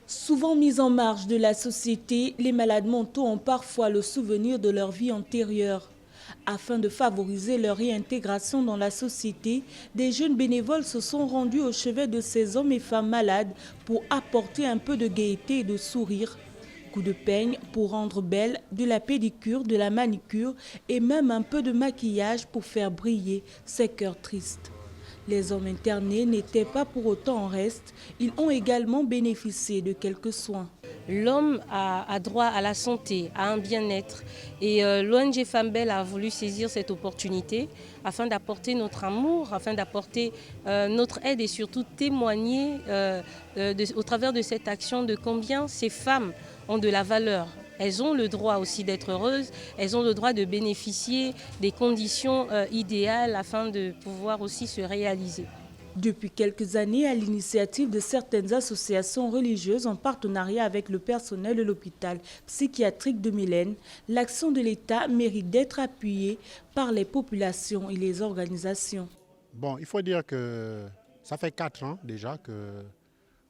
Souvent mis en marge de la société, les malades mentaux ont parfois le souvenir de leur vie antérieure. Afin de favoriser leur réintégration dans la société, des jeunes bénévoles se sont rendus au chevet de ces hommes et femmes malades pour apporter un peu de gaieté et de sourire. Coup de peigne pour rendre belle, de la pédicure, de la manicure et même un peu de maquillage pour faire briller ces cœurs tristes. Les hommes internés n'étaient pas pour autant en reste, ils ont également bénéficié de quelques soins. L'homme a droit à la santé, à un bien-être. Et l'ONG Femmes Belles a voulu saisir cette opportunité afin d'apporter notre amour, afin d'apporter notre aide et surtout témoigner au travers de cette action de combien ces femmes ont de la valeur. Elles ont le droit aussi d'être heureuses, elles ont le droit de bénéficier des conditions idéales afin de pouvoir aussi se réaliser. Depuis quelques années, à l'initiative de certaines associations religieuses en partenariat avec le personnel de l'hôpital psychiatrique de Mylène, l'action de l'État mérite d'être appuyée par les populations et les organisations. Bon, il faut dire que ça fait 4 ans déjà que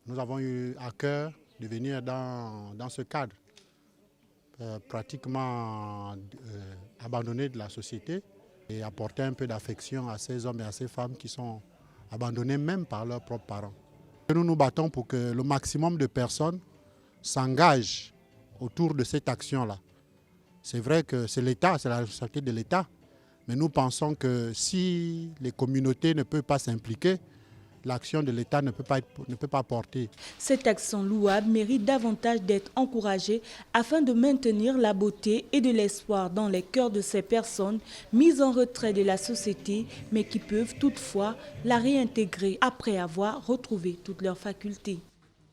nous avons eu à cœur de venir dans ce cadre pratiquement abandonné de la société et apporter un peu d'affection à ces hommes et à ces femmes qui sont abandonnés même par leurs propres parents. Nous nous battons pour que le maximum de personnes s'engagent autour de cette action-là. C'est vrai que c'est l'État, c'est la responsabilité de l'État, mais nous pensons que si les communautés ne peuvent pas s'impliquer, l'action de l'État ne peut pas porter. Cette action louable mérite davantage d'être encouragée afin de maintenir la beauté et de l'espoir dans les cœurs de ces personnes mises en retrait de la société, mais qui peuvent toutefois la réintégrer après avoir retrouvé toutes leurs facultés.